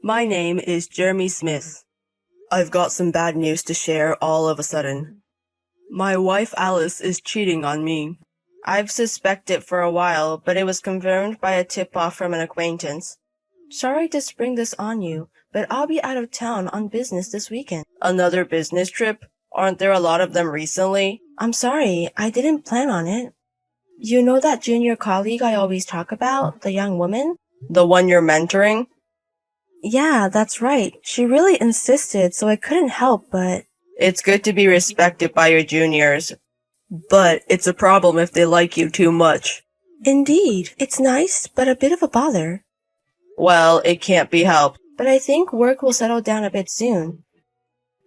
My name is Jeremy Smith. I've got some bad news to share all of a sudden. My wife Alice is cheating on me. I've suspected for a while, but it was confirmed by a tip-off from an acquaintance. Sorry to spring this on you, but I'll be out of town on business this weekend. Another business trip? Aren't there a lot of them recently? I'm sorry, I didn't plan on it. You know that junior colleague I always talk about, the young woman? The one you're mentoring? Yeah, that's right. She really insisted, so I couldn't help but... It's good to be respected by your juniors, but it's a problem if they like you too much. Indeed, it's nice, but a bit of a bother. Well, it can't be helped. But I think work will settle down a bit soon.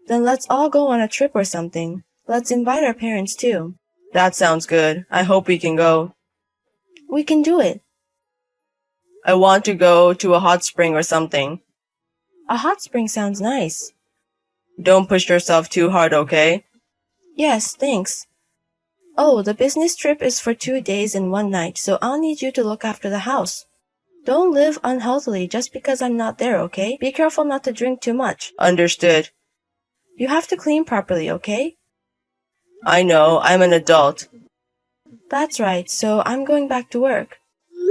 Then let's all go on a trip or something. Let's invite our parents too. That sounds good. I hope we can go. We can do it. I want to go to a hot spring or something. A hot spring sounds nice. Don't push yourself too hard, okay? Yes, thanks. Oh, the business trip is for 2 days and 1 night, so I'll need you to look after the house. Don't live unhealthily just because I'm not there, okay? Be careful not to drink too much. Understood. You have to clean properly, okay? I know, I'm an adult. That's right, so I'm going back to work.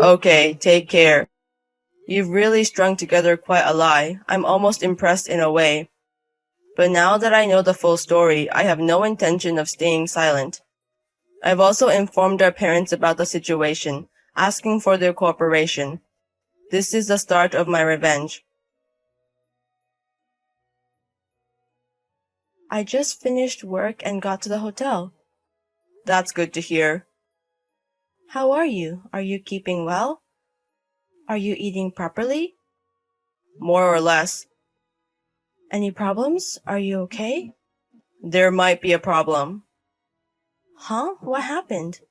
Okay, take care. You've really strung together quite a lie. I'm almost impressed in a way. But now that I know the full story, I have no intention of staying silent. I've also informed our parents about the situation, asking for their cooperation. This is the start of my revenge. I just finished work and got to the hotel. That's good to hear. How are you? Are you keeping well? Are you eating properly? More or less. Any problems? Are you okay? There might be a problem. Huh? What happened?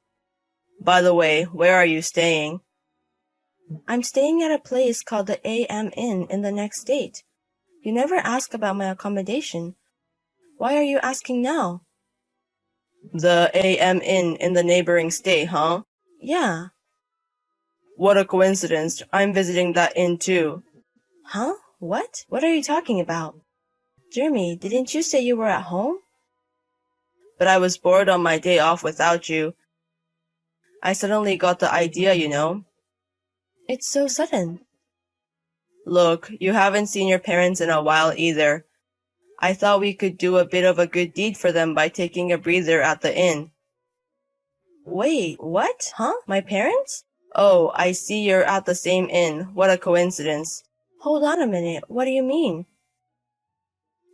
By the way, where are you staying? I'm staying at a place called the AM Inn in the next state. You never ask about my accommodation. Why are you asking now? The AM Inn in the neighboring state, huh? Yeah. What a coincidence. I'm visiting that inn too. Huh? What? What are you talking about? Jeremy, didn't you say you were at home? But I was bored on my day off without you. I suddenly got the idea, you know. It's so sudden. Look, you haven't seen your parents in a while either. I thought we could do a bit of a good deed for them by taking a breather at the inn. Wait, what? Huh? My parents? Oh, I see you're at the same inn. What a coincidence. Hold on a minute. What do you mean?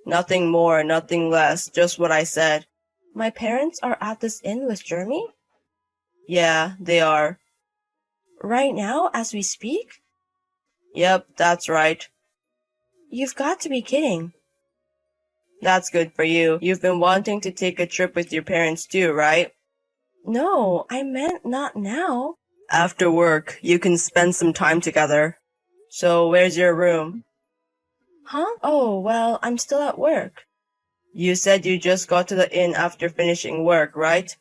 Nothing more, nothing less, just what I said. My parents are at this inn with Jeremy? Yeah, they are. Right now, as we speak? Yep, that's right. You've got to be kidding. That's good for you. You've been wanting to take a trip with your parents too, right? No, I meant not now. After work, you can spend some time together. So, where's your room? Huh? Oh, well, I'm still at work. You said you just got to the inn after finishing work, right?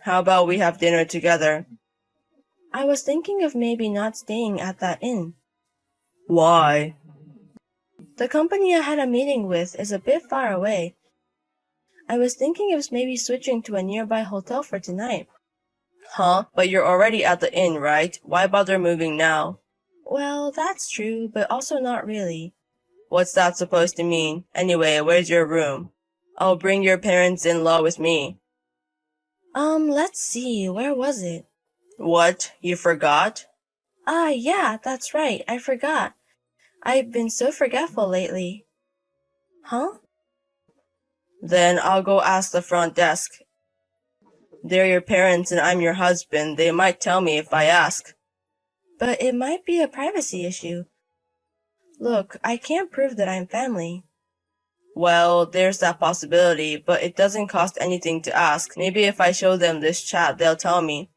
How about we have dinner together? I was thinking of maybe not staying at that inn. Why? The company I had a meeting with is a bit far away. I was thinking of maybe switching to a nearby hotel for tonight. Huh? But you're already at the inn, right? Why bother moving now? Well, that's true, but also not really. What's that supposed to mean? Anyway, where's your room? I'll bring your parents-in-law with me. Let's see, where was it? What? You forgot? Yeah, that's right, I forgot. I've been so forgetful lately. Huh? Then I'll go ask the front desk. They're your parents and I'm your husband. They might tell me if I ask. But it might be a privacy issue. Look, I can't prove that I'm family. Well, there's that possibility, but it doesn't cost anything to ask. Maybe if I show them this chat, they'll tell me.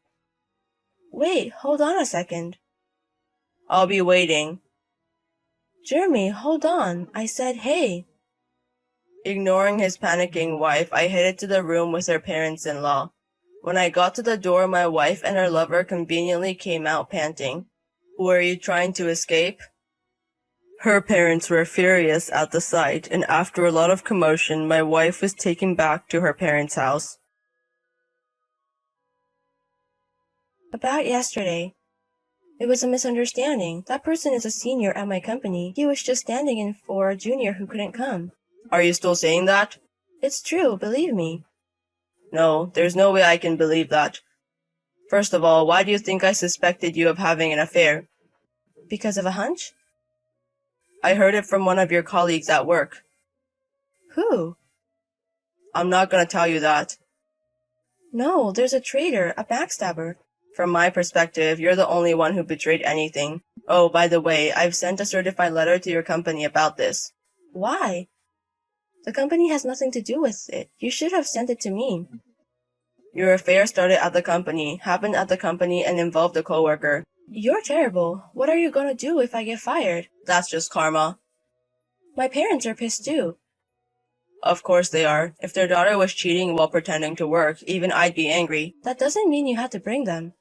Wait, hold on a second. I'll be waiting. Jeremy, hold on. I said hey. Ignoring his panicking wife, I headed to the room with her parents-in-law. When I got to the door, my wife and her lover conveniently came out panting. Were you trying to escape? Her parents were furious at the sight, and after a lot of commotion, my wife was taken back to her parents' house. About yesterday. It was a misunderstanding. That person is a senior at my company. He was just standing in for a junior who couldn't come. Are you still saying that? It's true, believe me. No, there's no way I can believe that. First of all, why do you think I suspected you of having an affair? Because of a hunch? I heard it from one of your colleagues at work. Who? I'm not gonna tell you that. No, there's a traitor, a backstabber. From my perspective, you're the only one who betrayed anything. Oh, by the way, I've sent a certified letter to your company about this. Why? The company has nothing to do with it. You should have sent it to me. Your affair started at the company, happened at the company, and involved a coworker. You're terrible. What are you gonna do if I get fired? That's just karma. My parents are pissed too. Of course they are. If their daughter was cheating while pretending to work, even I'd be angry. That doesn't mean you had to bring them.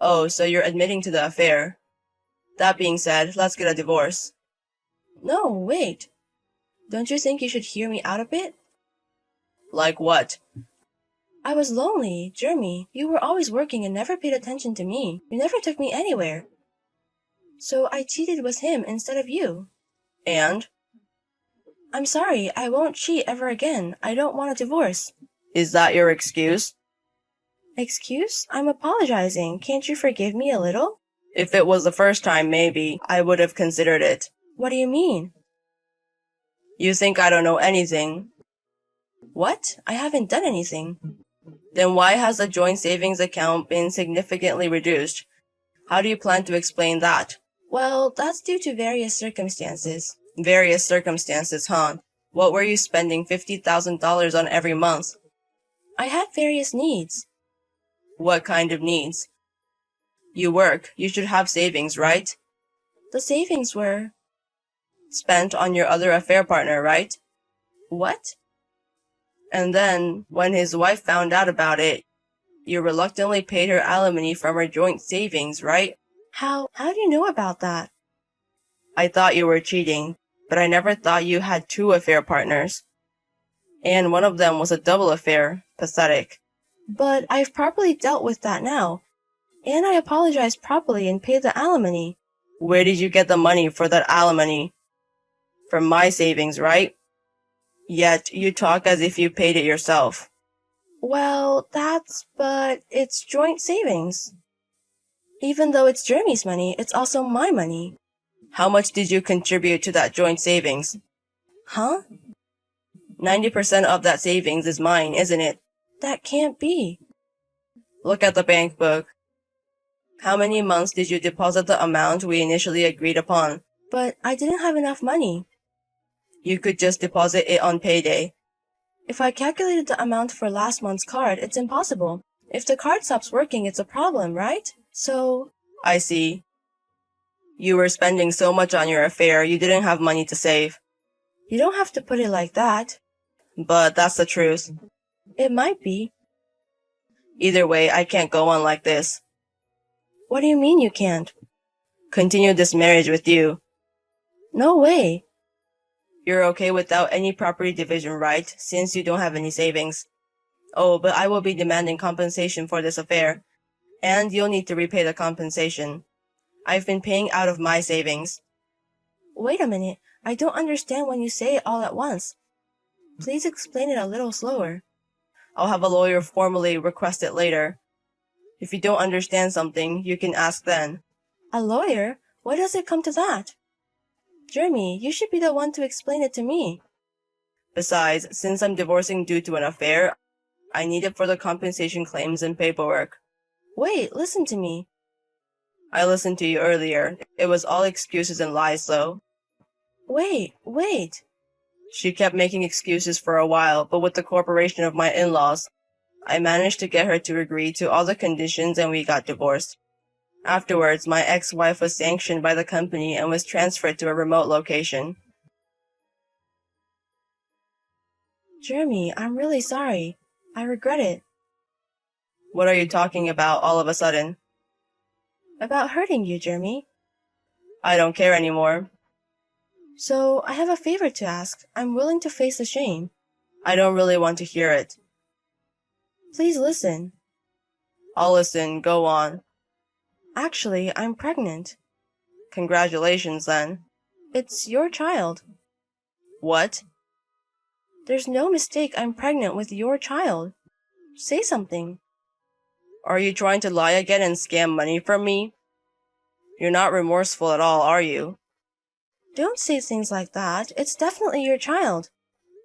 Oh, so you're admitting to the affair. That being said, let's get a divorce. No, wait. Don't you think you should hear me out a bit? Like what? I was lonely, Jeremy. You were always working and never paid attention to me. You never took me anywhere. So I cheated with him instead of you. And? I'm sorry, I won't cheat ever again. I don't want a divorce. Is that your excuse? Excuse? I'm apologizing. Can't you forgive me a little? If it was the first time, maybe. I would have considered it. What do you mean? You think I don't know anything. What? I haven't done anything. Then why has the joint savings account been significantly reduced? How do you plan to explain that? Well, that's due to various circumstances. Various circumstances, huh? What were you spending $50,000 on every month? I had various needs. What kind of needs? You work. You should have savings, right? The savings were spent on your other affair partner, right? What? And then, when his wife found out about it, you reluctantly paid her alimony from her joint savings, right? How do you know about that? I thought you were cheating, but I never thought you had two affair partners. And one of them was a double affair. Pathetic. But I've properly dealt with that now. And I apologized properly and paid the alimony. Where did you get the money for that alimony? From my savings, right? Yet you talk as if you paid it yourself. Well, but it's joint savings. Even though it's Jeremy's money, it's also my money. How much did you contribute to that joint savings? Huh? 90% of that savings is mine, isn't it? That can't be. Look at the bank book. How many months did you deposit the amount we initially agreed upon? But I didn't have enough money. You could just deposit it on payday. If I calculated the amount for last month's card, it's impossible. If the card stops working, it's a problem, right? So... I see. You were spending so much on your affair, you didn't have money to save. You don't have to put it like that. But that's the truth. It might be. Either way, I can't go on like this. What do you mean you can't? Continue this marriage with you. No way. You're okay without any property division, right, since you don't have any savings? Oh, but I will be demanding compensation for this affair, and you'll need to repay the compensation. I've been paying out of my savings. Wait a minute. I don't understand when you say it all at once. Please explain it a little slower. I'll have a lawyer formally request it later. If you don't understand something, you can ask then. A lawyer? Why does it come to that? Jeremy, you should be the one to explain it to me. Besides, since I'm divorcing due to an affair, I need it for the compensation claims and paperwork. Wait, listen to me. I listened to you earlier. It was all excuses and lies, though. Wait. She kept making excuses for a while, but with the cooperation of my in-laws, I managed to get her to agree to all the conditions and we got divorced. Afterwards, my ex-wife was sanctioned by the company and was transferred to a remote location. Jeremy, I'm really sorry. I regret it. What are you talking about all of a sudden? About hurting you, Jeremy. I don't care anymore. So, I have a favor to ask. I'm willing to face the shame. I don't really want to hear it. Please listen. I'll listen. Go on. Actually, I'm pregnant. Congratulations, then. It's your child. What? There's no mistake. I'm pregnant with your child. Say something. Are you trying to lie again and scam money from me? You're not remorseful at all, are you? Don't say things like that. It's definitely your child.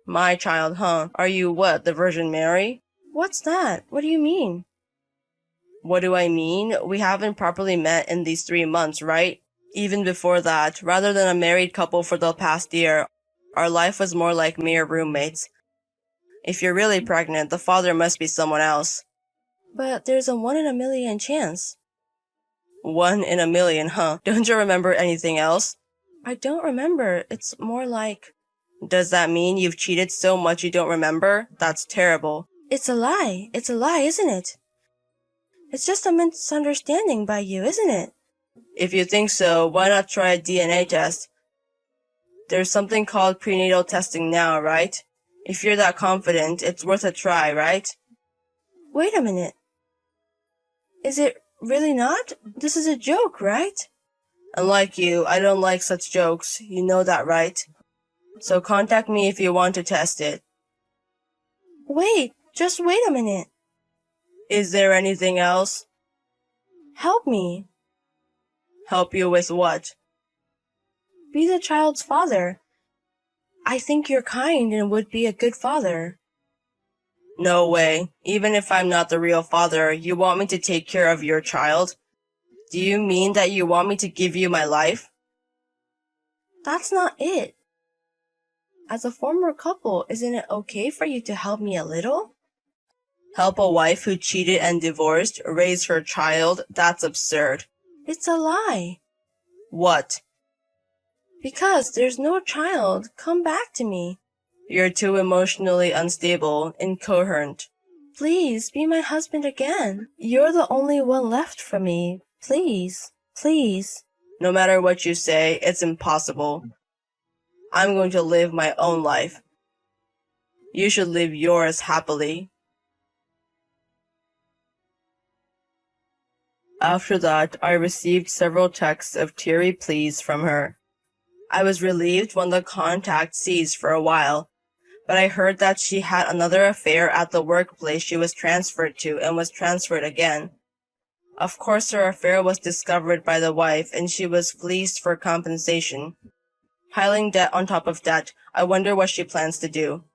My child, huh? Are you what, the Virgin Mary? What's that? What do you mean? What do I mean? We haven't properly met in these 3 months, right? Even before that, rather than a married couple for the past year, our life was more like mere roommates. If you're really pregnant, the father must be someone else. But there's a 1 in a million chance. 1 in a million, huh? Don't you remember anything else? I don't remember. It's more like... Does that mean you've cheated so much you don't remember? That's terrible. It's a lie. It's a lie, isn't it? It's just a misunderstanding by you, isn't it? If you think so, why not try a DNA test? There's something called prenatal testing now, right? If you're that confident, it's worth a try, right? Wait a minute. Is it really not? This is a joke, right? Unlike you, I don't like such jokes. You know that, right? So contact me if you want to test it. Wait, just wait a minute. Is there anything else? Help me. Help you with what? Be the child's father. I think you're kind and would be a good father. No way. Even if I'm not the real father, you want me to take care of your child? Do you mean that you want me to give you my life? That's not it. As a former couple, isn't it okay for you to help me a little? Help a wife who cheated and divorced raise her child? That's absurd. It's a lie. What? Because there's no child. Come back to me. You're too emotionally unstable, incoherent. Please, be my husband again. You're the only one left for me. Please, please. No matter what you say, it's impossible. I'm going to live my own life. You should live yours happily. After that, I received several texts of teary pleas from her. I was relieved when the contact ceased for a while, but I heard that she had another affair at the workplace she was transferred to and was transferred again. Of course, her affair was discovered by the wife, and she was fleeced for compensation. Piling debt on top of debt, I wonder what she plans to do.